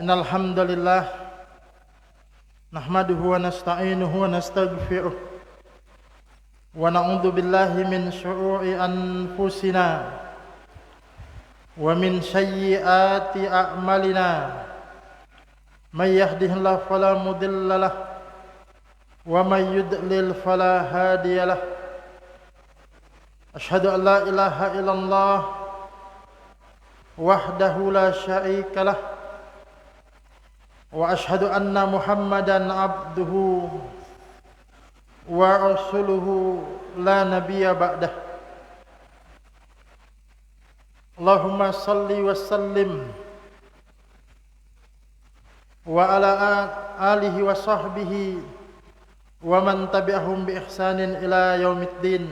Innal hamdalillah nahmaduhu wa nasta'inuhu wa nastaghfiruh wa na'udzu billahi min syururi anfusina wa min sayyiati a'malina may yahdihillahu fala mudilla lahu wa may yudlil fala hadiya lahu. Asyhadu an la ilaha illallah wahdahu la syarika lah wa asyhadu anna Muhammadan abduhu wa rasuluhu la nabiyya ba'dah. Allahumma salli wa sallim wa ala alihi wa sahbihi wa man tabi'ahum bi ihsanin ila yaumiddin.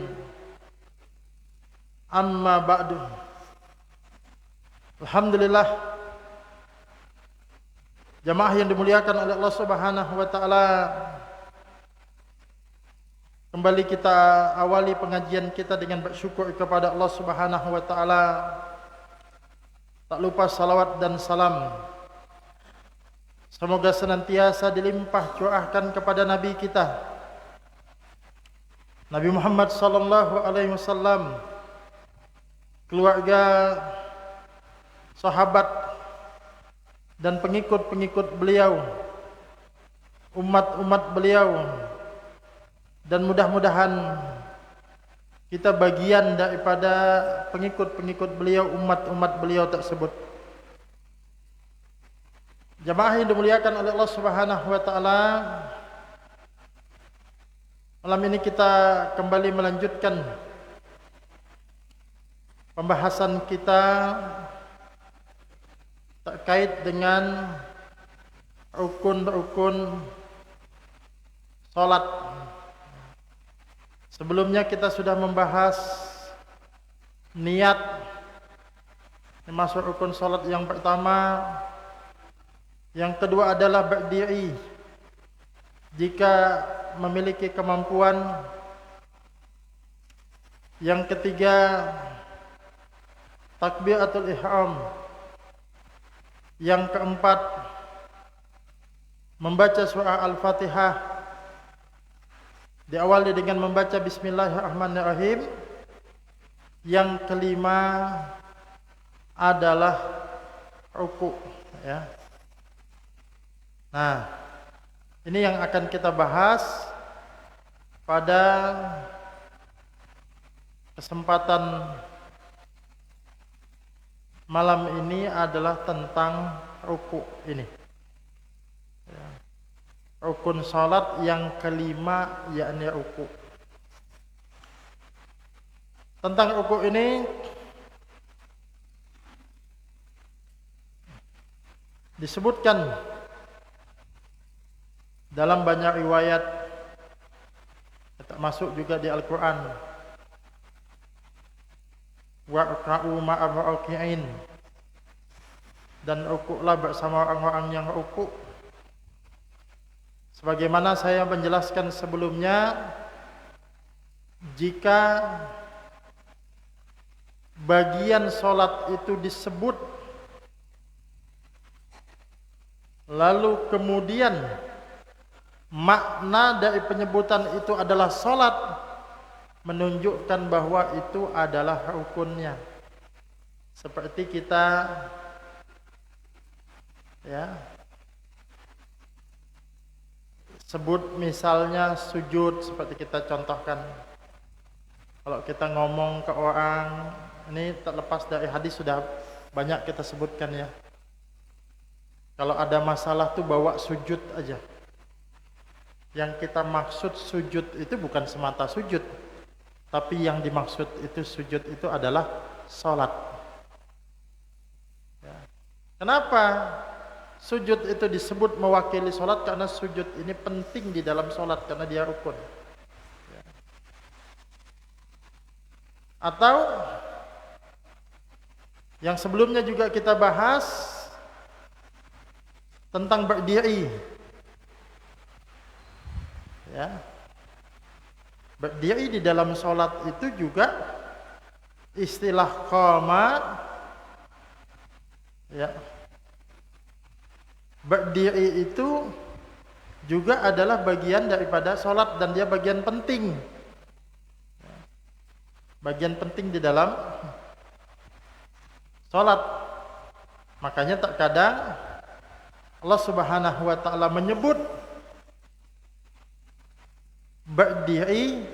Amma ba'du. Alhamdulillah, jamaah yang dimuliakan oleh Allah Subhanahu wa taala, kembali kita awali pengajian kita dengan bersyukur kepada Allah Subhanahu wa taala. Tak lupa salawat dan salam semoga senantiasa dilimpah curahkan kepada nabi kita Nabi Muhammad sallallahu alaihi wasallam, keluarga, sahabat dan pengikut-pengikut beliau, umat-umat beliau, dan mudah-mudahan kita bagian daripada pengikut-pengikut beliau, umat-umat beliau tersebut. Jamaah yang dimuliakan oleh Allah Subhanahu wa taala, malam ini kita kembali melanjutkan pembahasan kita terkait dengan rukun-rukun salat. Sebelumnya kita sudah membahas niat, termasuk rukun salat yang pertama. Yang kedua adalah berdiri jika memiliki kemampuan. Yang ketiga takbiratul ihram. Yang keempat membaca surah Al-Fatihah, diawali dengan membaca Bismillahirrahmanirrahim. Yang kelima adalah ruku', ya. Nah, ini yang akan kita bahas pada kesempatan malam ini adalah tentang ruku' ini. Rukun salat yang kelima, yakni ruku'. Tentang ruku' ini disebutkan dalam banyak riwayat, termasuk juga di Al-Quran. Wa'ra'u ma'ar raki'in, dan rukuklah bersama orang-orang yang rukuk. Sebagaimana saya menjelaskan sebelumnya, jika bagian solat itu disebut lalu kemudian makna dari penyebutan itu adalah solat, menunjukkan bahwa itu adalah rukunnya. Seperti kita, ya, sebut misalnya sujud, seperti kita contohkan. Kalau kita ngomong ke orang, ini terlepas dari hadis sudah banyak kita sebutkan, ya. Kalau ada masalah tuh bawa sujud aja. Yang kita maksud sujud itu bukan semata sujud, tapi yang dimaksud itu sujud itu adalah salat. Ya. Kenapa sujud itu disebut mewakili salat? Karena sujud ini penting di dalam salat karena dia rukun. Ya. Atau yang sebelumnya juga kita bahas tentang berdiri. Ya. Berdiri di dalam sholat itu juga istilah qama, ya, berdiri itu juga adalah bagian daripada sholat dan dia bagian penting. Bagian penting di dalam sholat. Makanya terkadang Allah Subhanahu wa taala menyebut berdiri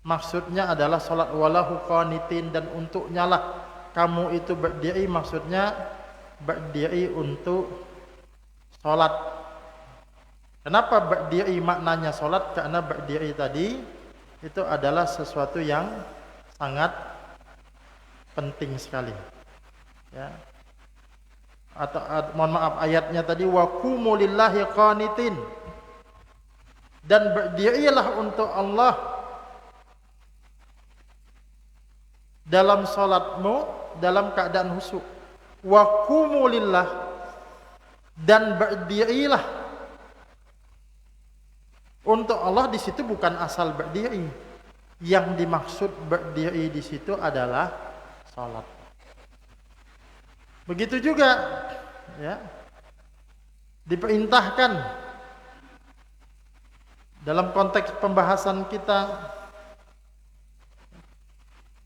maksudnya adalah sholat walahu qanitin, dan untuknya lah kamu itu berdiri, maksudnya berdiri untuk sholat. Kenapa berdiri maknanya sholat? Karena berdiri tadi itu adalah sesuatu yang sangat penting sekali. Ya. Atau mohon maaf, ayatnya tadi wa qumu lillahi qanitin, dan berdirilah untuk Allah dalam salatmu dalam keadaan khusyuk. Wa qumu lillah, dan berdirilah untuk Allah. Di situ bukan asal berdiri. Yang dimaksud berdiri di situ adalah salat. Begitu juga ya, diperintahkan dalam konteks pembahasan kita,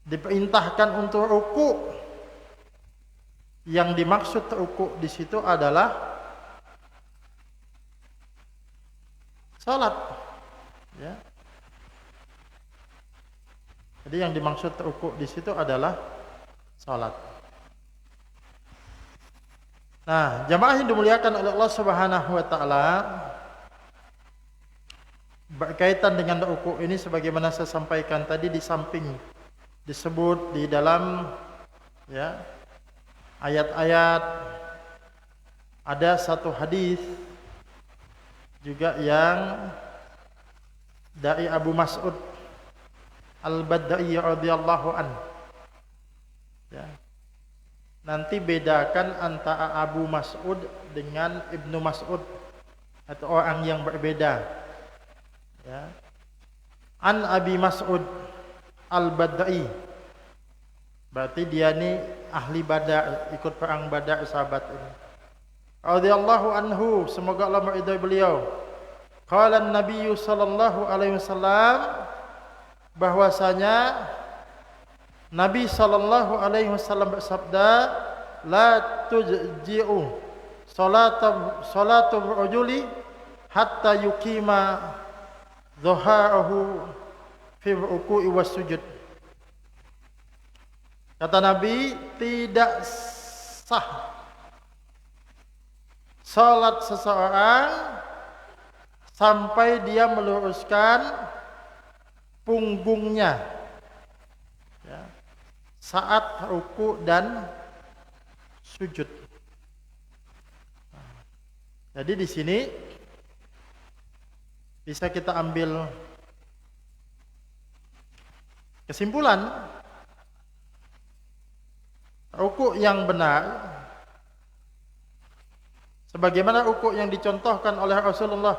diperintahkan untuk ruku. Yang dimaksud ruku di situ adalah salat. Ya. Jadi yang dimaksud ruku di situ adalah salat. Nah, jamaah yang dimuliakan oleh Allah Subhanahu wa taala, berkaitan dengan ruku ini sebagaimana saya sampaikan tadi, di samping disebut di dalam ya ayat-ayat, ada satu hadis juga yang dari Abu Mas'ud Al-Badai radhiyallahu an. Ya. Nanti bedakan antara Abu Mas'ud dengan Ibnu Mas'ud, atau orang yang berbeda. Ya. An Abi Mas'ud Al-Badai, berarti dia ni ahli Badar, ikut perang Badar sahabat ini. Radhiyallahu anhu, semoga Allah meridai beliau. Qala an-nabiy sallallahu alaihi wasallam, bahwasanya Nabi sallallahu alaihi wasallam bersabda, la tujzi'u salatu rajuli hatta yuqima dhuharahu fi ruku'i was sujud. Kata Nabi, tidak sah salat seseorang sampai dia meluruskan punggungnya ya, saat ruku dan sujud. Jadi di sini bisa kita ambil kesimpulan, ruku yang benar sebagaimana ruku yang dicontohkan oleh Rasulullah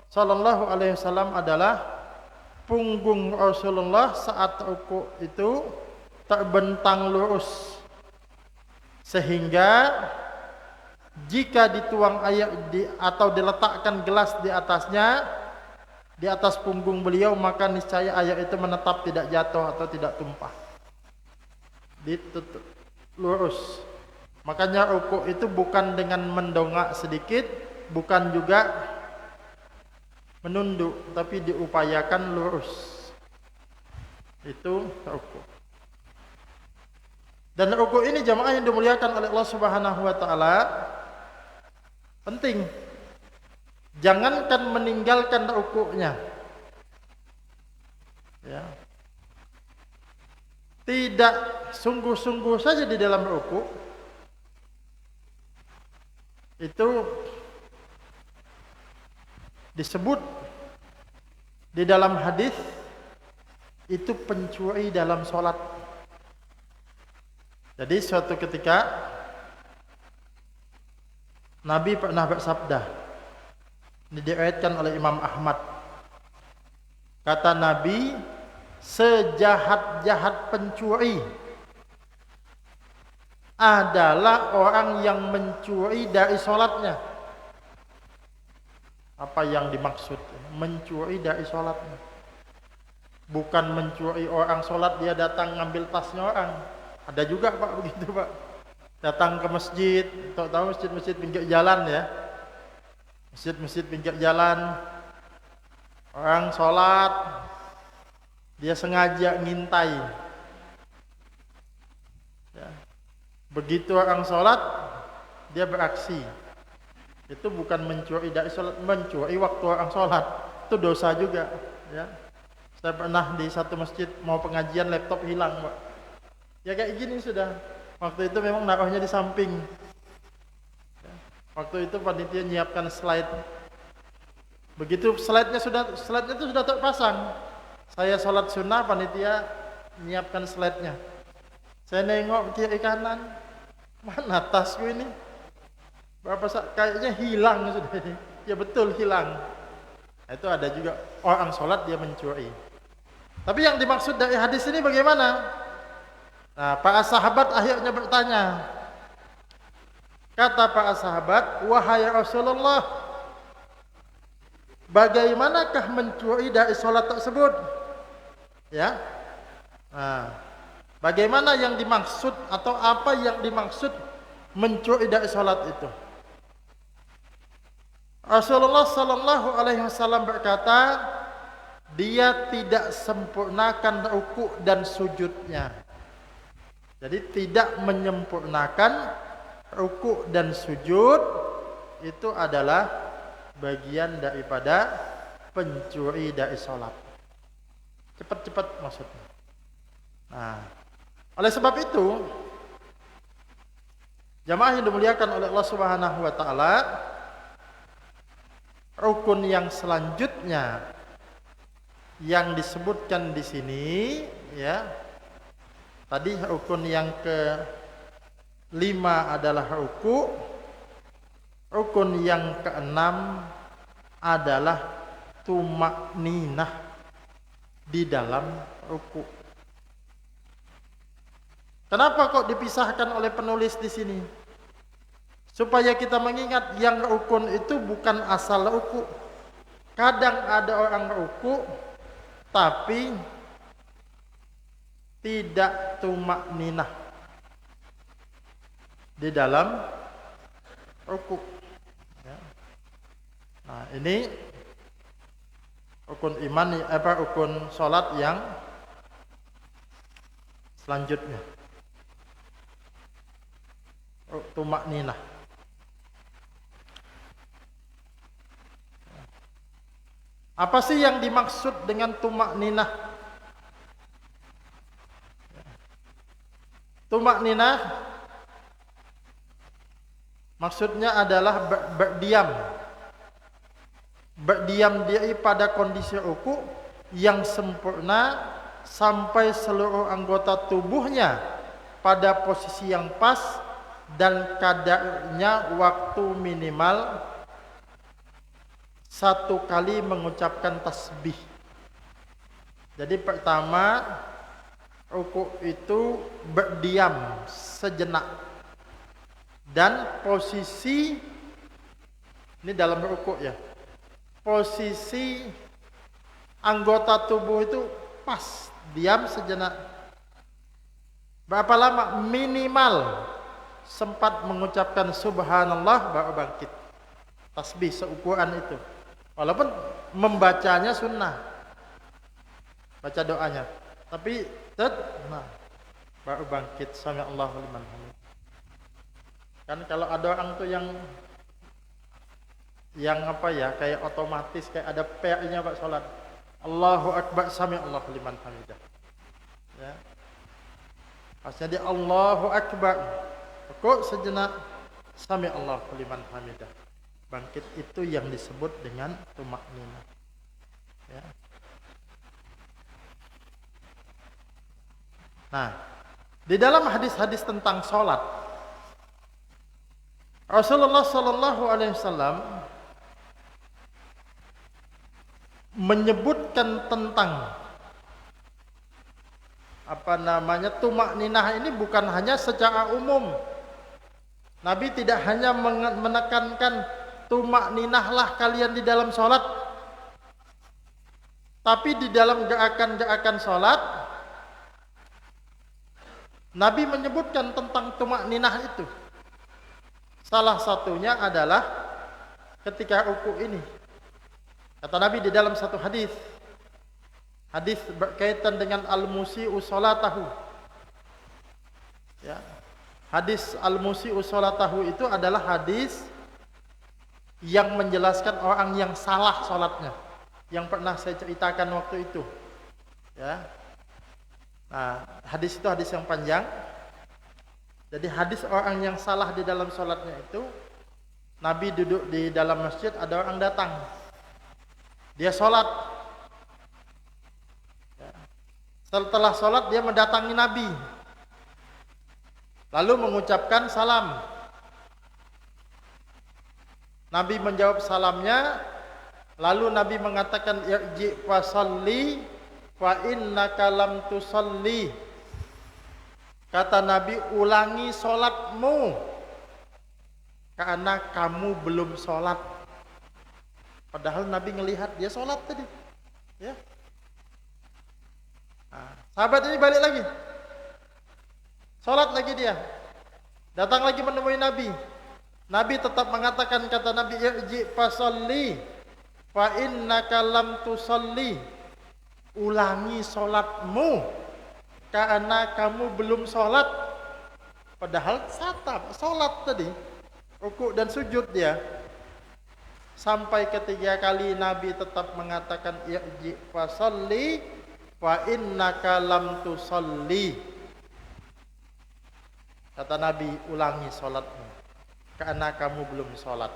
sallallahu alaihi wasallam adalah punggung Rasulullah saat ruku itu terbentang lurus, sehingga jika dituang air atau diletakkan gelas di atasnya, di atas punggung beliau, maka niscaya air itu menetap, tidak jatuh atau tidak tumpah. Ditutup lurus. Makanya ruku itu bukan dengan mendongak sedikit, bukan juga menunduk, tapi diupayakan lurus. Itu ruku. Dan ruku ini jamaah yang dimuliakan oleh Allah Subhanahu wa taala penting. Jangankan meninggalkan rukunya. Ya. Tidak sungguh-sungguh saja di dalam ruku, itu disebut di dalam hadis itu pencuri dalam sholat. Jadi suatu ketika Nabi pernah bersabda, ini diriwayatkan oleh Imam Ahmad. Kata Nabi, sejahat-jahat pencuri adalah orang yang mencuri dari sholatnya. Apa yang dimaksud? Mencuri dari sholatnya. Bukan mencuri orang sholat, dia datang ngambil tasnya orang. Ada juga Pak begitu Pak. Datang ke masjid, tahu masjid-masjid pinggir jalan ya. Masjid-masjid pinggir jalan, orang sholat, dia sengaja ngintai. Ya. Begitu orang sholat, dia beraksi. Itu bukan mencuri dari sholat, mencuri waktu orang sholat. Itu dosa juga. Ya. Saya pernah di satu masjid mau pengajian, laptop hilang Pak. Ya kayak gini sudah. Waktu itu memang naruhnya di samping. Ya. Waktu itu panitia nyiapkan slide. Begitu slide-nya itu sudah terpasang. Saya sholat sunnah, panitia nyiapkan slide-nya. Saya nengok kiri kanan, mana tasku ini? Kayaknya hilang sudah ini. Ya betul hilang. Itu ada juga orang sholat dia mencuri. Tapi yang dimaksud dari hadis ini bagaimana? Nah, para sahabat akhirnya bertanya. Kata para sahabat, wahai Rasulullah, bagaimanakah mencuri dari sholat tersebut? Ya. Nah, bagaimana yang dimaksud atau apa yang dimaksud mencuri dari sholat itu? Rasulullah Sallallahu Alaihi Wasallam berkata, dia tidak sempurnakan ruku dan sujudnya. Jadi tidak menyempurnakan ruku dan sujud itu adalah bagian daripada pencuri dari sholat. Cepat-cepat maksudnya. Nah, oleh sebab itu, jamaah yang dimuliakan oleh Allah Subhanahu wa taala, rukun yang selanjutnya yang disebutkan di sini ya. Tadi rukun yang ke-5 adalah ruku. Rukun yang ke-6 adalah tumakninah di dalam ruku. Kenapa kok dipisahkan oleh penulis di sini? Supaya kita mengingat yang rukun itu bukan asal ruku. Kadang ada orang ruku tapi tidak tumakninah di dalam ruku. Ya. Nah, ini rukun iman rukun salat yang selanjutnya. Tumakninah. Apa sih yang dimaksud dengan tumakninah? Tumakninah maksudnya adalah berdiam. Berdiam diri pada kondisi ruku yang sempurna sampai seluruh anggota tubuhnya pada posisi yang pas dan kadarnya waktu minimal 1 kali mengucapkan tasbih. Jadi pertama ruku itu berdiam sejenak dan posisi ini dalam ruku ya. Posisi anggota tubuh itu pas diam sejenak. Berapa lama? Minimal sempat mengucapkan subhanallah baru bangkit. Tasbih seukuran itu. Walaupun membacanya sunnah, baca doanya, tapi baru bangkit sami Allahu liman hamid. Kan kalau ada orang tuh yang apa ya, kayak otomatis kayak ada PR-nya Pak salat. Allahu akbar sami Allahu liman hamidah. Ya. Pasnya dia Allahu akbar. Kok sejenak sami Allahu liman hamidah. Bangkit itu yang disebut dengan tumakninah. Ya. Nah, di dalam hadis-hadis tentang sholat, Rasulullah Sallallahu Alaihi Wasallam menyebutkan tentang tumakninah ini bukan hanya secara umum. Nabi tidak hanya menekankan tumak ninahlah kalian di dalam sholat, tapi di dalam gerakan-gerakan sholat Nabi menyebutkan tentang tumak ninah itu. Salah satunya adalah ketika ruku ini. Kata Nabi di dalam satu hadis berkaitan dengan al-musi'u sholatahu. Ya. Hadis al-musi'u sholatahu itu adalah hadis yang menjelaskan orang yang salah sholatnya, yang pernah saya ceritakan waktu itu. Ya. Nah, hadis itu hadis yang panjang. Jadi hadis orang yang salah di dalam sholatnya itu, Nabi duduk di dalam masjid, ada orang datang, dia sholat. Ya. Setelah sholat dia mendatangi Nabi, lalu mengucapkan salam. Nabi menjawab salamnya, lalu Nabi mengatakan irji fasalli fa innaka lam tusalli. Kata Nabi, ulangi sholatmu karena kamu belum sholat. Padahal Nabi ngelihat dia sholat tadi. Ya. Nah, sahabat ini balik lagi, sholat lagi dia, datang lagi menemui Nabi. Nabi tetap mengatakan, kata Nabi, irji fasalli fa innaka lam tusalli. Ulangi sholatmu karena kamu belum sholat. Padahal sholat tadi, rukuk dan sujud dia. Sampai ketiga kali Nabi tetap mengatakan irji fasalli fa innaka lam tusalli. Kata Nabi, ulangi sholatmu karena kamu belum sholat.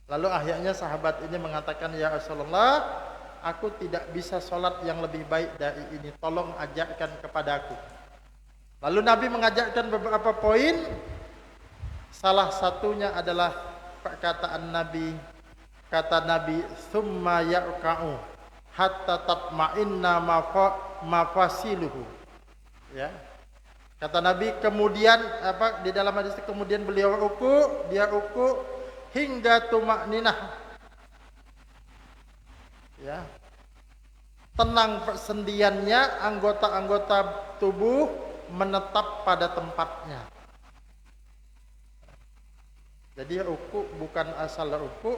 Lalu akhirnya sahabat ini mengatakan, ya Rasulullah, aku tidak bisa sholat yang lebih baik dari ini, tolong ajarkan kepadaku. Lalu Nabi mengajarkan beberapa poin. Salah satunya adalah perkataan Nabi, kata Nabi, summa yarka'u hatta tatma'inna mafasiluhu. Ya. Kata Nabi, kemudian di dalam hadis itu, kemudian beliau dia ruku hingga tumak ninah. Ya. Tenang persendiannya, anggota-anggota tubuh menetap pada tempatnya. Jadi ruku bukan asal ruku,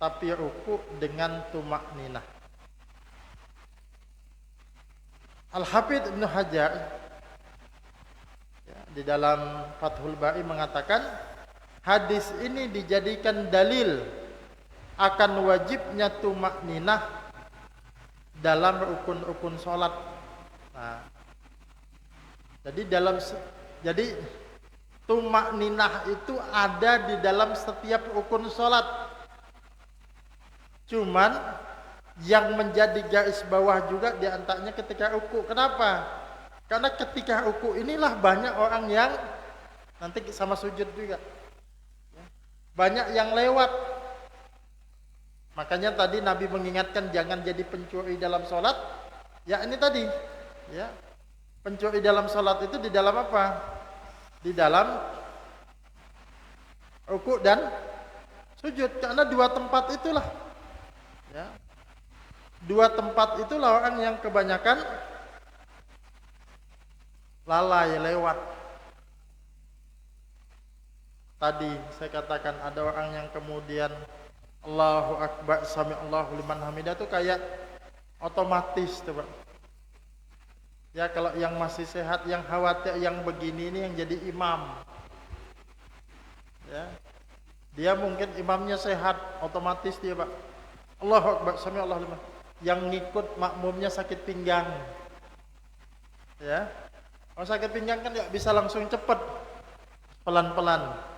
tapi ruku dengan tumak ninah. Al-Hafidz Ibnu Hajar ya, di dalam Fathul Bari mengatakan, hadis ini dijadikan dalil akan wajibnya tumak ninah dalam rukun-rukun sholat. Nah, jadi tumak ninah itu ada di dalam setiap rukun sholat. Cuman yang menjadi garis bawah juga diantaranya ketika ruku. Kenapa? Karena ketika ruku inilah banyak orang yang nanti sama sujud juga, banyak yang lewat. Makanya tadi Nabi mengingatkan jangan jadi pencuri dalam sholat. Ya ini tadi, ya, pencuri dalam sholat itu di dalam apa? Di dalam ruku dan sujud. Karena dua tempat itulah, ya, dua tempat itulah orang yang kebanyakan lalai lewat. Tadi saya katakan ada orang yang kemudian Allahu Akbar, sami Allahu liman hamidah itu kayak otomatis tuh, Pak. Ya kalau yang masih sehat, yang khawatir, yang begini ini yang jadi imam. Ya. Dia mungkin imamnya sehat, otomatis dia, Pak. Allahu Akbar, sami Allahu liman. Yang ngikut makmumnya sakit pinggang. Ya. Kalau sakit pinggang kan nggak bisa langsung cepat, pelan-pelan.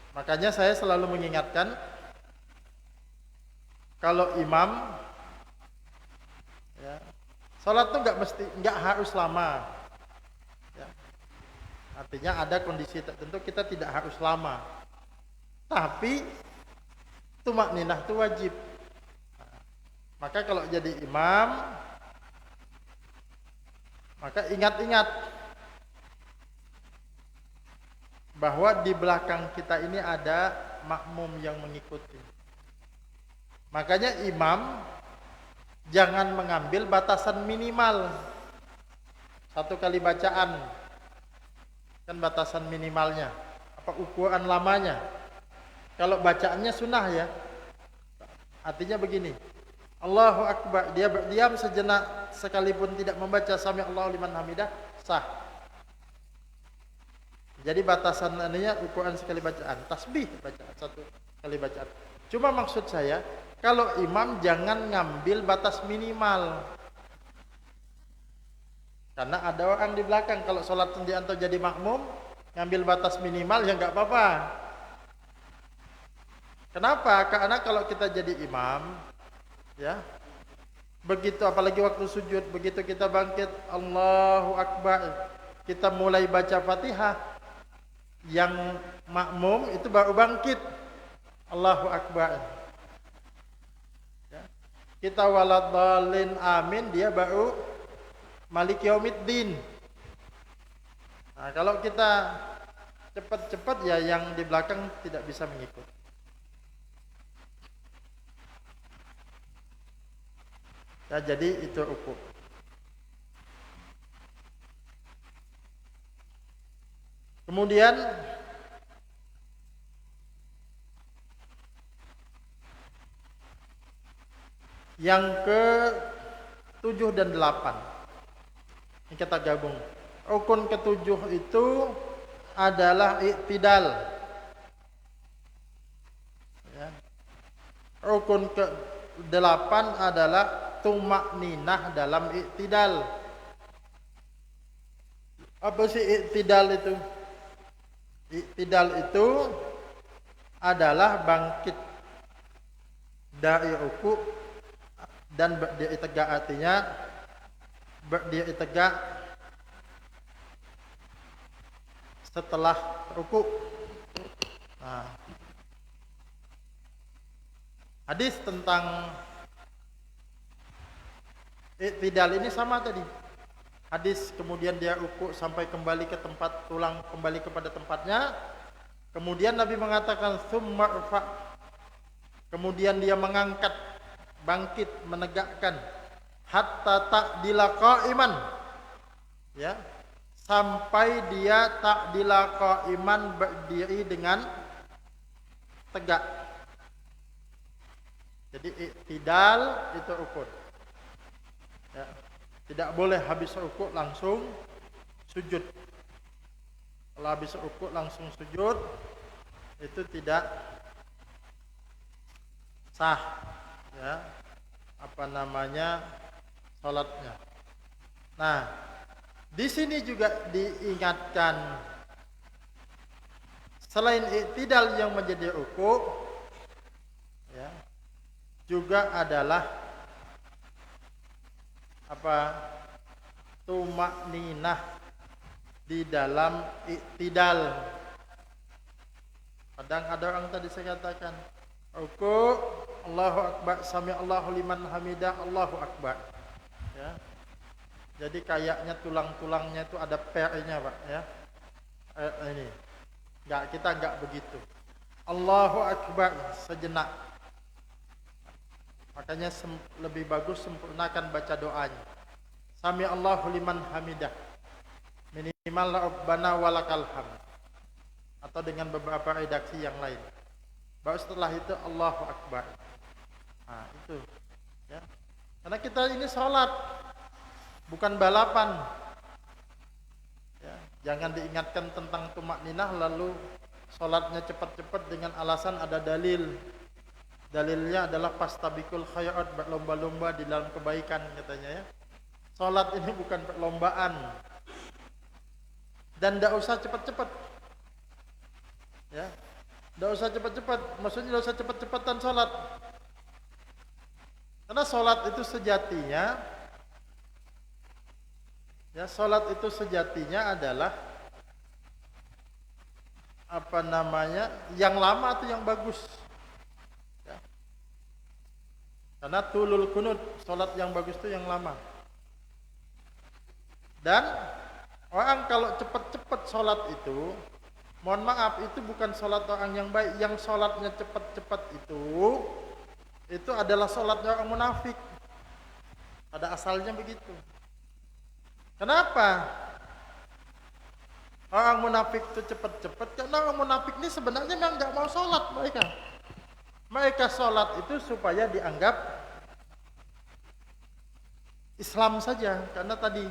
Makanya saya selalu mengingatkan, kalau imam, ya, sholat itu nggak harus lama. Ya. Artinya ada kondisi tertentu kita tidak harus lama, tapi tumak ninah itu wajib. Maka kalau jadi imam, maka ingat-ingat bahwa di belakang kita ini ada makmum yang mengikuti. Makanya imam jangan mengambil batasan minimal 1 kali bacaan, kan batasan minimalnya, apa ukuran lamanya. Kalau bacaannya sunnah ya, artinya begini, Allahu Akbar, dia berdiam sejenak sekalipun tidak membaca Sami Allahu liman hamidah, sah. Jadi batasan ininya ukuran sekali bacaan, tasbih bacaan 1 kali bacaan. Cuma maksud saya, kalau imam jangan ngambil batas minimal. Karena ada orang di belakang, kalau sholat sendiri atau jadi makmum, ngambil batas minimal ya nggak apa-apa. Kenapa? Karena kalau kita jadi imam, ya, begitu apalagi waktu sujud, begitu kita bangkit, Allahu Akbar, kita mulai baca Fatihah, yang makmum itu baru bangkit, Allahu Akbar. Ya. Kita waladhalin amin, dia baru Malik Yaumiddin. Nah, kalau kita cepat-cepat ya yang di belakang tidak bisa mengikut. Ya, jadi itu rukuk. Kemudian yang ke-7 dan 8. Ini kita gabung. Rukun ke-7 itu adalah i'tidal. Ya. Rukun ke-8 adalah tumakninah dalam i'tidal. Apa sih i'tidal itu? I'tidal itu adalah bangkit dari rukuk dan berdiri tegak, artinya berdiri tegak setelah rukuk. Nah, hadis tentang i'tidal ini sama tadi. Hadis kemudian dia rukuk sampai kembali ke tempat, tulang kembali kepada tempatnya. Kemudian Nabi mengatakan tsumma irfa. Kemudian dia mengangkat, bangkit, menegakkan hatta ta'dila qa'iman. Ya, sampai dia ta'dila qa'iman, berdiri dengan tegak. Jadi i'tidal itu rukun. Ya. Tidak boleh habis rukuk langsung sujud. Kalau habis rukuk langsung sujud, itu tidak sah, ya, apa namanya, salatnya. Nah, di sini juga diingatkan selain i'tidal yang menjadi rukuk, ya, juga adalah apa, tumakninah di dalam i'tidal. Kadang ada orang tadi saya katakan rukuk, Allahu Akbar, sami Allahu liman hamidah, Allahu Akbar. Ya. Jadi kayaknya tulang-tulangnya itu ada PR-nya, Pak, ya. Ini. Kita enggak begitu. Allahu Akbar sejenak. Makanya lebih bagus sempurnakan baca doanya. Sami Allahu liman hamidah. Minimal Rabbana walakal hamd. Atau dengan beberapa redaksi yang lain. Baru setelah itu Allahu Akbar. Nah, itu. Ya. Karena kita ini sholat, bukan balapan. Ya. Jangan diingatkan tentang tumakninah lalu sholatnya cepat-cepat dengan alasan ada dalil. Dalilnya adalah pastabikul khairat, berlomba-lomba di dalam kebaikan katanya, ya. Salat ini bukan perlombaan. Dan tidak usah cepat-cepat. Ya. Tidak usah cepat-cepat, maksudnya tidak usah cepat-cepatan salat. Karena salat itu sejatinya, ya, salat itu sejatinya adalah apa namanya, yang lama atau yang bagus. Karena tulul kunut, salat yang bagus itu yang lama. Dan orang kalau cepat-cepat salat itu, Mohon maaf, itu bukan sholat orang yang baik. Yang sholatnya cepat-cepat itu adalah sholatnya orang munafik. Pada asalnya begitu. Kenapa orang munafik itu cepat-cepat? Karena orang munafik ini sebenarnya memang nggak mau sholat mereka. Mereka sholat itu supaya dianggap Islam saja. Karena tadi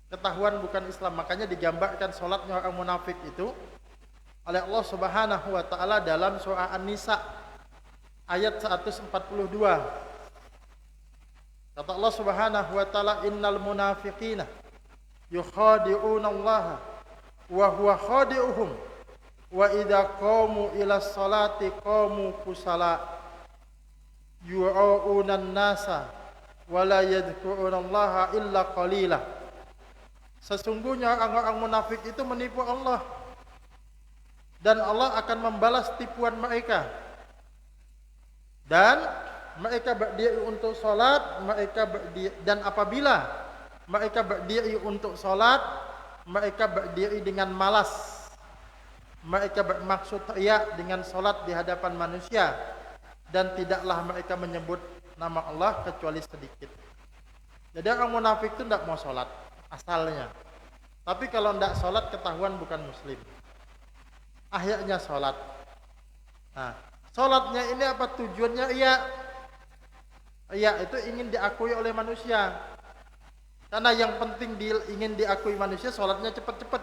ketahuan bukan Islam. Makanya digambarkan sholatnya orang munafik itu oleh Allah Subhanahu wa taala dalam surah An-Nisa ayat 142. Kata Allah Subhanahu wa taala, innal munafiqina yukhadi'una Allah wa huwa khadi'uhum wa idza qamu ila sholati qamu kusala yu'auna an-nasa wa la yadhkuruna Allah illa qalila. Sesungguhnya orang-orang munafik itu menipu Allah dan Allah akan membalas tipuan mereka. Dan mereka berdiri untuk salat, dan apabila mereka berdiri untuk salat, mereka berdiri dengan malas. Mereka bermaksud teriak dengan salat di hadapan manusia, dan tidaklah mereka menyebut nama Allah kecuali sedikit. Jadi orang munafik itu tidak mau salat asalnya. Tapi kalau tidak salat ketahuan bukan muslim. Akhirnya salat. Nah, salatnya ini apa tujuannya? Iya, itu ingin diakui oleh manusia. Karena yang penting ingin diakui manusia, salatnya cepat-cepat.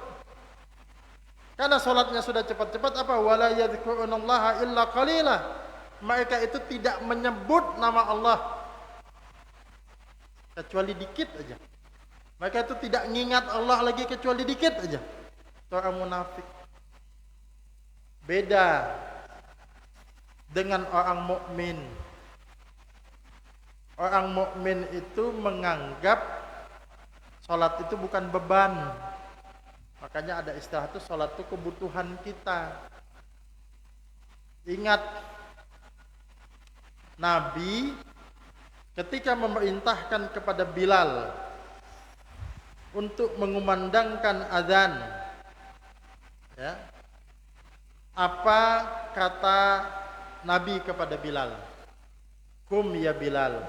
Karena salatnya sudah cepat-cepat, apa? Wala yadhkurunallaha illa qalila. Mereka itu tidak menyebut nama Allah kecuali dikit aja. Mereka itu tidak mengingat Allah lagi kecuali dikit aja. Orang munafik. Beda dengan orang mukmin. Orang mukmin itu menganggap salat itu bukan beban. Makanya ada istilah itu, salat itu kebutuhan kita. Ingat, Nabi ketika memerintahkan kepada Bilal untuk mengumandangkan azan, ya, apa kata Nabi kepada Bilal? Kum ya Bilal,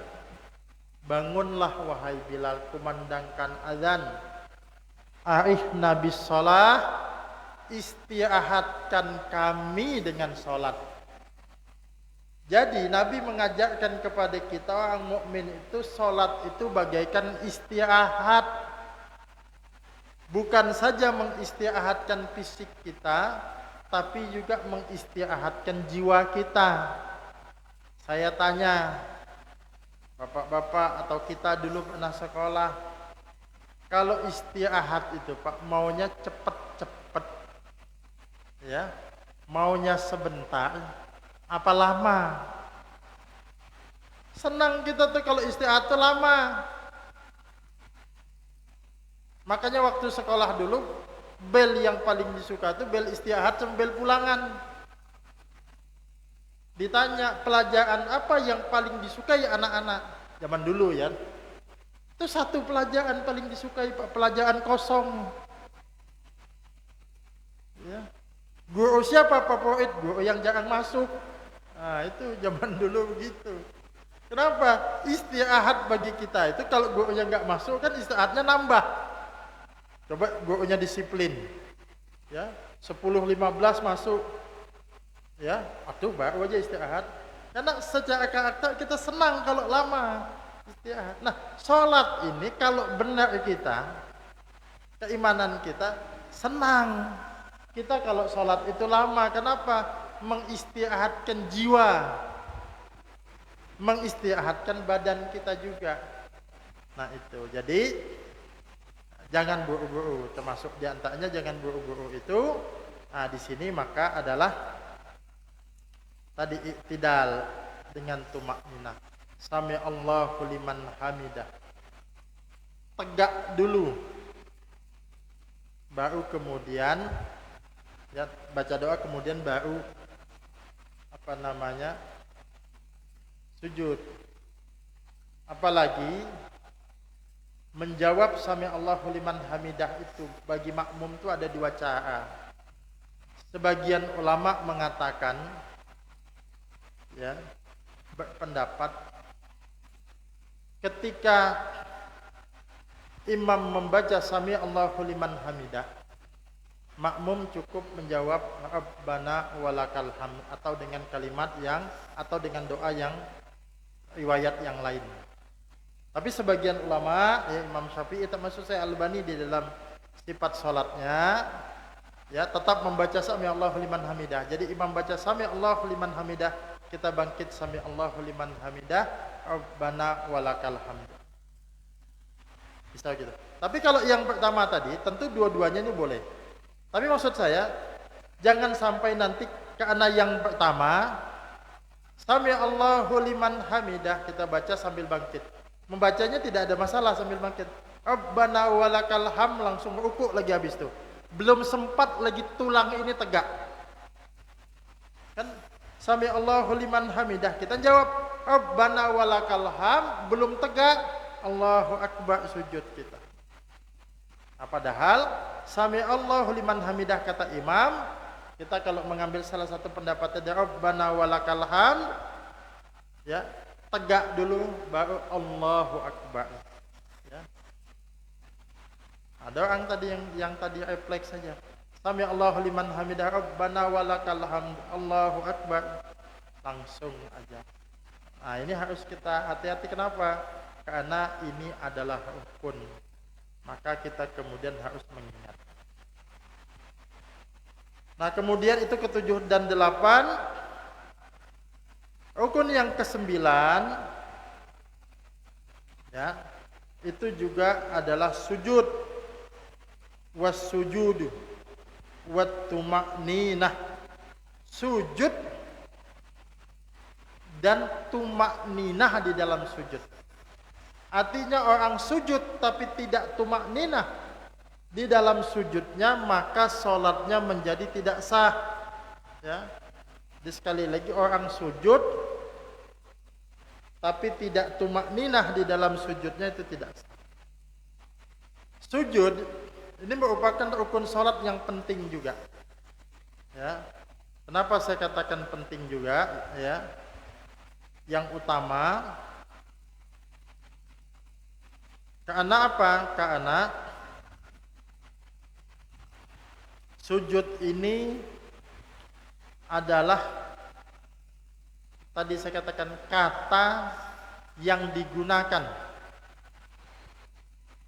bangunlah wahai Bilal, kumandangkan azan. Arif Nabi sholat, istirahatkan kami dengan sholat. Jadi Nabi mengajarkan kepada kita orang mukmin itu sholat itu bagaikan istirahat. Bukan saja mengistirahatkan fisik kita, tapi juga mengistirahatkan jiwa kita. Saya tanya, bapak-bapak atau kita dulu pernah sekolah, kalau istirahat itu Pak, maunya cepet-cepet, ya, maunya sebentar, apa lama? Senang kita tuh kalau istirahat tuh lama. Makanya waktu sekolah dulu, bel yang paling disuka tuh bel istirahat sama bel pulangan. Ditanya pelajaran apa yang paling disukai anak-anak zaman dulu ya. Itu satu pelajaran paling disukai Pak, pelajaran kosong. Ya. Guru siapa favorit? Guru yang jarang masuk. Nah, itu zaman dulu begitu. Kenapa? Istirahat bagi kita itu kalau gurunya nggak masuk kan istirahatnya nambah. Coba gurunya disiplin. Ya, 10-15 masuk. Ya, aduh baru aja istirahat. Karena secara karakter kita senang kalau lama istirahat. Nah, sholat ini kalau benar kita, keimanan kita senang. Kita kalau sholat itu lama, kenapa? Mengistirahatkan jiwa, mengistirahatkan badan kita juga. Nah itu, jadi jangan buru-buru, termasuk diantaranya jangan buru-buru itu. Nah di sini maka adalah tadi iktidal dengan tumakninah. Sami Allahu liman hamidah. Tegak dulu, baru kemudian ya baca doa, kemudian baru sujud. Apalagi menjawab sami Allahu liman hamidah itu bagi makmum itu ada dua cara. sebagian ulama mengatakan, ya, berpendapat ketika imam membaca sami Allahu liman hamidah, makmum cukup menjawab Rabbana walakal hamd atau dengan kalimat yang atau dengan doa yang riwayat yang lain. Tapi sebagian ulama, ya, Imam Syafi'i termasuk saya Albani di dalam sifat salatnya, ya, tetap membaca sami Allahu liman hamidah. Jadi imam baca sami Allahu liman hamidah, kita bangkit sami Allahu liman hamidah, Rabbana walakal hamd. Bisa gitu. Tapi kalau yang pertama tadi, tentu dua-duanya ini boleh. Tapi maksud saya, jangan sampai nanti karena yang pertama sami Allahu liman hamidah kita baca sambil bangkit. Membacanya tidak ada masalah sambil bangkit. Rabbana walakal hamd langsung rukuk lagi habis itu. Belum sempat lagi tulang ini tegak. Kan sami Allahu liman hamidah kita jawab Rabbana walakal hamd belum tegak, Allahu akbar sujud kita. Nah, padahal sami Allahu liman hamidah kata imam, kita kalau mengambil salah satu pendapatnya dari Rabbana walakal hamd, ya, tegak dulu baru Allahu akbar. Ya. Ada orang tadi yang tadi refleks saja. Sami Allahu liman hamidah Rabbana walakal hamd Allahu akbar. Langsung aja. Nah, ini harus kita hati-hati. Kenapa? Karena ini adalah rukun. Maka kita kemudian harus mengingat. Nah, kemudian itu ke-7 dan 8. Rukun yang ke-9, ya, itu juga adalah sujud. Was-sujudu wat-tuma'ninah. Sujud dan tuma'ninah di dalam sujud. Artinya orang sujud tapi tidak tuma'ninah di dalam sujudnya, maka sholatnya menjadi tidak sah. Ya. Jadi sekali lagi, orang sujud tapi tidak tumakninah di dalam sujudnya itu tidak sah. Sujud ini merupakan rukun sholat yang penting juga. Ya. Kenapa saya katakan penting juga? Ya. Yang utama, karena apa? Karena sujud ini adalah, tadi saya katakan, kata yang digunakan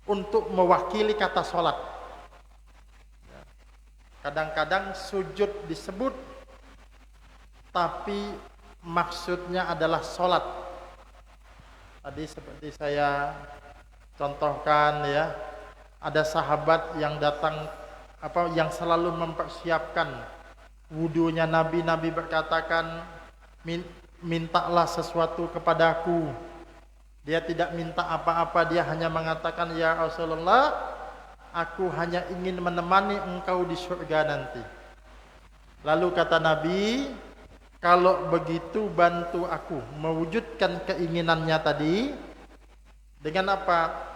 untuk mewakili kata sholat. Kadang-kadang sujud disebut tapi maksudnya adalah sholat. Tadi seperti saya contohkan, ya, ada sahabat yang datang, yang selalu mempersiapkan wudunya Nabi. Nabi berkatakan, mintalah sesuatu kepadaku. Dia tidak minta apa-apa, dia hanya mengatakan, ya Rasulullah, aku hanya ingin menemani engkau di surga nanti. Lalu kata Nabi, kalau begitu bantu aku mewujudkan keinginannya tadi. Dengan apa?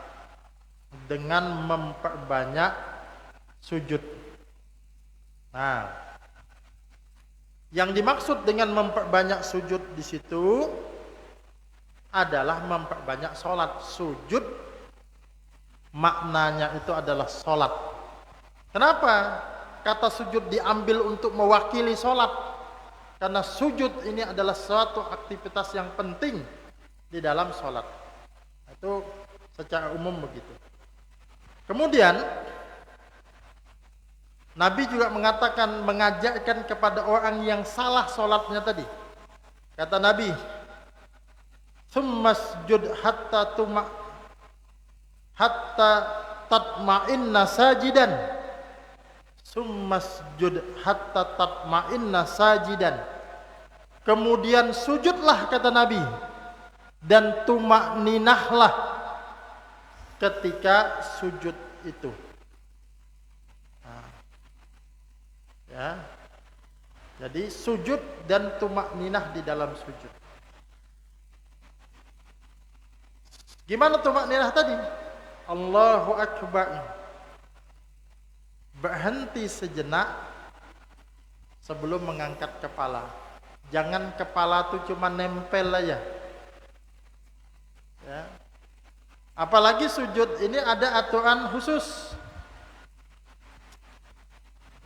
Dengan memperbanyak sujud. Nah, yang dimaksud dengan memperbanyak sujud di situ adalah memperbanyak sholat. Sujud maknanya itu adalah sholat. Kenapa kata sujud diambil untuk mewakili sholat? Karena sujud ini adalah suatu aktivitas yang penting di dalam sholat. Itu secara umum begitu. Kemudian Nabi juga mengatakan, mengajarkan kepada orang yang salah sholatnya tadi. Kata Nabi, "Tsummasjud hatta tatma'inna sajidan." Tsummasjud hatta tatma'inna sajidan. Kemudian sujudlah, kata Nabi, dan tumakninahlah ketika sujud itu. Ya. Jadi sujud dan tumakninah di dalam sujud. Gimana tumakninah tadi? Allahu Akbar. Berhenti sejenak sebelum mengangkat kepala. Jangan kepala tuh cuma nempel aja. Ya. Apalagi sujud ini ada aturan khusus.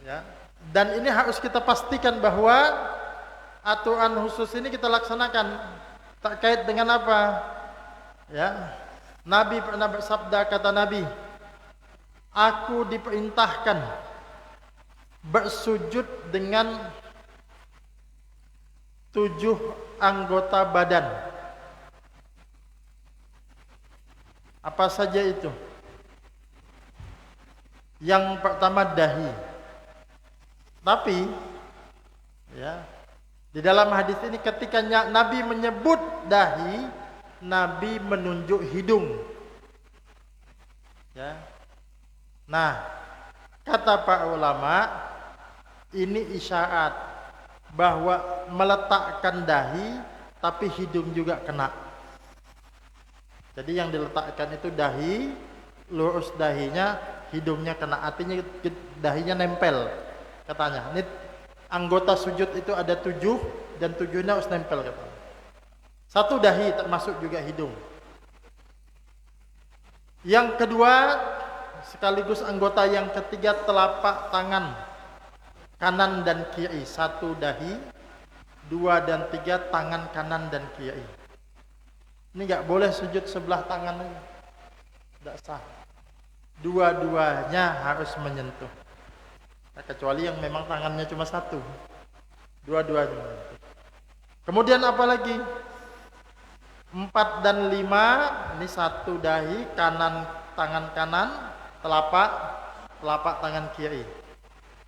Ya. Dan ini harus kita pastikan bahwa aturan khusus ini kita laksanakan. Terkait dengan apa? Ya. Nabi pernah bersabda, kata Nabi, aku diperintahkan bersujud dengan 7 anggota badan. Apa saja itu? Yang pertama dahi. Tapi ya, di dalam hadis ini ketika Nabi menyebut dahi, Nabi menunjuk hidung. Ya. Nah, kata para ulama, ini isyarat bahwa meletakkan dahi tapi hidung juga kena. Jadi yang diletakkan itu dahi, lurus dahinya, hidungnya kena. Artinya dahinya nempel katanya. Ini anggota sujud itu ada 7 dan 7-nya harus nempel katanya. 1 dahi termasuk juga hidung. Yang kedua sekaligus anggota yang ketiga telapak tangan kanan dan kiri. 1 dahi, 2 dan 3 tangan kanan dan kiri. Ini enggak boleh sujud sebelah tangan aja. Enggak sah. Dua-duanya harus menyentuh. Nah, kecuali yang memang tangannya cuma 1. Dua-duanya menyentuh. Kemudian apa lagi? 4 dan 5, ini 1 dahi, tangan kanan, telapak tangan kiri.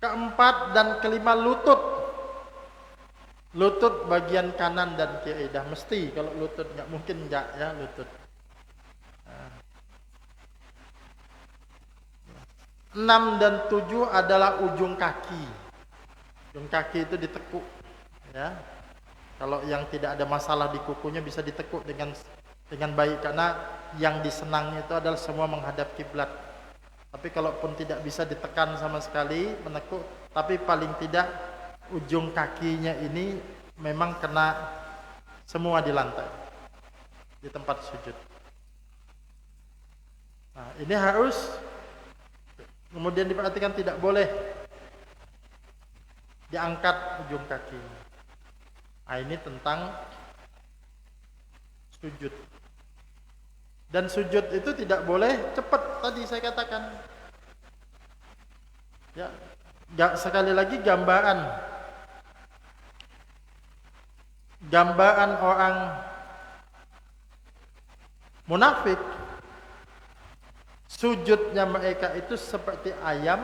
Keempat dan kelima lutut. Lutut bagian kanan dan kiri. Dah mesti kalau lutut, nggak mungkin enggak ya lutut. 6 dan 7 adalah ujung kaki. Ujung kaki itu ditekuk. Ya. Kalau yang tidak ada masalah di kukunya bisa ditekuk dengan baik, karena yang disenang itu adalah semua menghadap kiblat. Tapi kalaupun tidak bisa ditekan sama sekali, menekuk, tapi paling tidak ujung kakinya ini memang kena semua di lantai, di tempat sujud. Nah, ini harus kemudian diperhatikan, tidak boleh diangkat ujung kaki. Nah, ini tentang sujud. Dan sujud itu tidak boleh cepat, tadi saya katakan. Ya, sekali lagi gambaran orang munafik, sujudnya mereka itu seperti ayam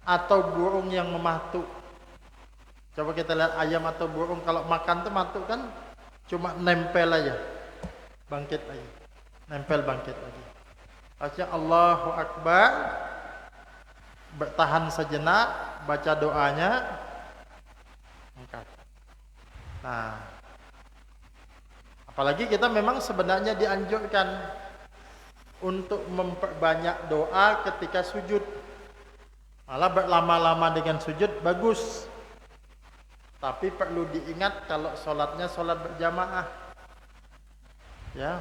atau burung yang mematuk. Coba kita lihat ayam atau burung kalau makan tuh matuk kan cuma nempel aja, bangkit lagi, nempel bangkit lagi. Artinya Allahu Akbar, bertahan sejenak, baca doanya, angkat. Nah, apalagi kita memang sebenarnya dianjurkan untuk memperbanyak doa ketika sujud. Malah berlama-lama dengan sujud bagus. Tapi perlu diingat kalau sholatnya sholat berjamaah. Ya.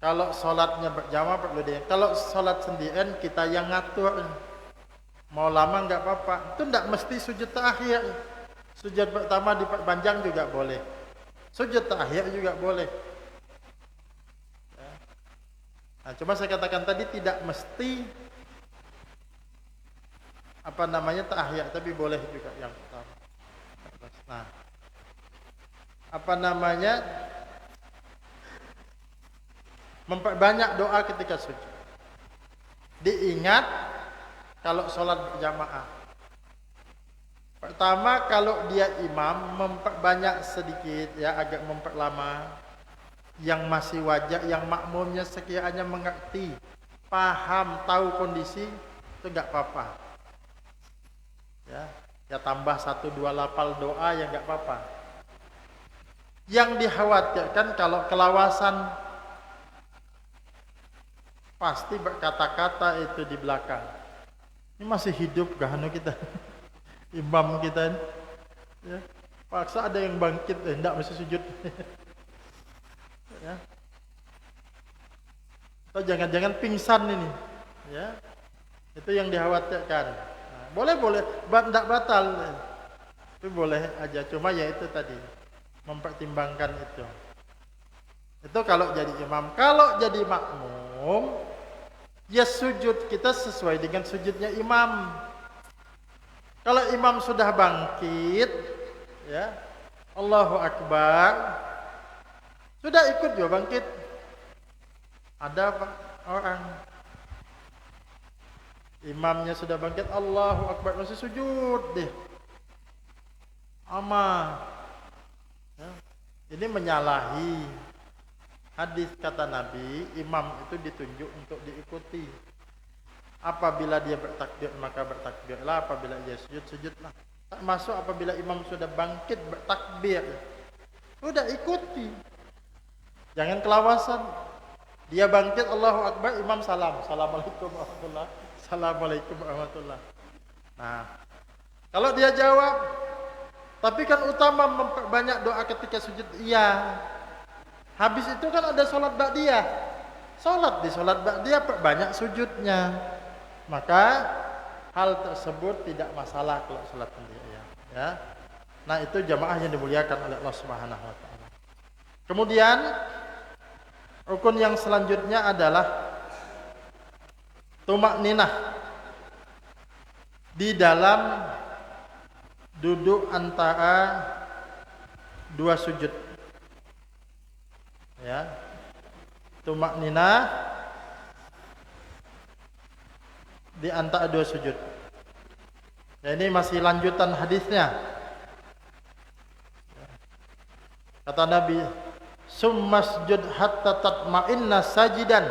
Kalau sholatnya berjamaah perlu diingat. Kalau sholat sendirian kita yang ngatur. Mau lama enggak apa-apa. Itu enggak mesti sujud terakhir. Sujud pertama diperpanjang juga boleh. Sujud terakhir juga boleh. Ya. Nah, cuma saya katakan tadi tidak mesti terakhir, tapi boleh juga yang pertama. Nah, memperbanyak doa ketika sujud. Diingat kalau sholat berjamaah. Pertama, kalau dia imam memperbanyak sedikit, ya, agak memperlama. Yang masih wajar, yang makmumnya sekiranya mengerti, paham, tahu kondisi, itu enggak apa-apa. Ya tambah 1-2 lafal doa ya enggak apa-apa. Yang dikhawatirkan kalau kelawasan, pasti berkata-kata itu di belakang. Ini masih hidup gak kita? Imam kita ini? Ya. Paksa ada yang bangkit, enggak mesti sujud. Ya. Atau jangan-jangan pingsan ini. Ya. Itu yang dikhawatirkan. Nah, boleh, enggak batal. Itu boleh aja, cuma ya itu tadi, mempertimbangkan itu. Itu kalau jadi imam. Kalau jadi makmum, ya sujud kita sesuai dengan sujudnya imam. Kalau imam sudah bangkit, ya, Allahu Akbar, sudah ikut juga bangkit. Ada orang imamnya sudah bangkit, Allahu Akbar, masih sujud deh. Ya. Ini menyalahi hadis kata Nabi, imam itu ditunjuk untuk diikuti. Apabila dia bertakbir maka bertakbirlah, apabila dia sujud sujudlah. Tak masuk apabila imam sudah bangkit bertakbir, sudah ikuti. Jangan kelawasan. Dia bangkit Allahu Akbar, imam salam, assalamualaikum warahmatullah, assalamualaikum warahmatullah. Nah, kalau dia jawab, tapi kan utama memperbanyak doa ketika sujud, iya. Habis itu kan ada sholat ba'diyah. Sholat di sholat ba'diyah perbanyak sujudnya. Maka hal tersebut tidak masalah kalau sholat ba'diyah. Ya. Nah itu jamaah yang dimuliakan oleh Allah Subhanahu Wa Taala. Kemudian rukun yang selanjutnya adalah tumakninah di dalam duduk antara dua sujud. Ya. Tumakninah di antara dua sujud. Ya, ini masih lanjutan hadisnya. Kata Nabi, "Summasjud hatta tatma'inna sajidan."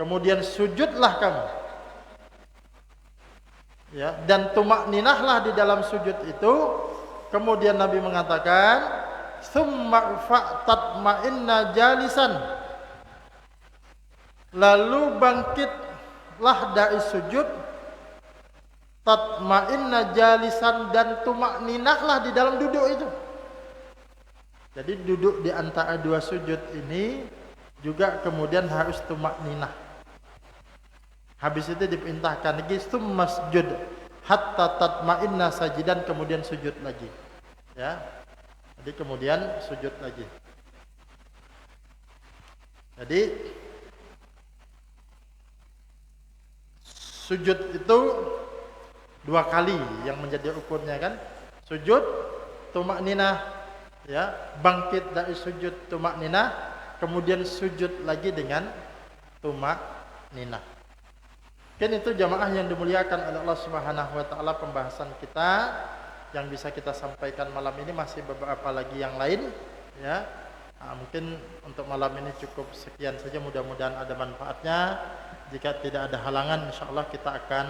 Kemudian sujudlah kamu. Ya, dan tumakninahlah di dalam sujud itu. Kemudian Nabi mengatakan, "Tsumma tatma'inna jalisan." Lalu bangkitlah dari sujud, tatma'inna jalisan, dan tumakninahlah di dalam duduk itu. Jadi duduk di antara dua sujud ini juga kemudian harus tumakninah. Habis itu diperintahkan lagi masjud hatta tatma'inna sajidan, kemudian sujud lagi. Ya. Jadi kemudian sujud lagi. Jadi sujud itu dua kali yang menjadi rukunnya kan. Sujud tumakninah, ya, bangkit dari sujud tumakninah, kemudian sujud lagi dengan tumakninah. Kan itu jamaah yang dimuliakan oleh Allah Subhanahu Wa Taala, pembahasan kita yang bisa kita sampaikan malam ini, masih beberapa lagi yang lain, ya. Nah, mungkin untuk malam ini cukup sekian saja, mudah-mudahan ada manfaatnya. Jika tidak ada halangan, insyaallah kita akan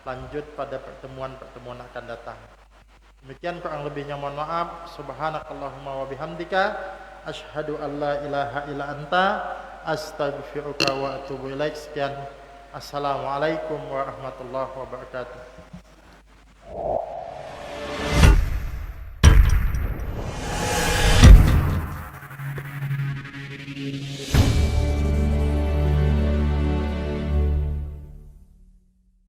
lanjut pada pertemuan-pertemuan akan datang. Demikian, kurang lebihnya mohon maaf. Subhanakallahumma wa bihamdika asyhadu an la ilaha illa anta astaghfiruka wa atubu ilaik. Sekian. Assalamualaikum warahmatullahi wabarakatuh.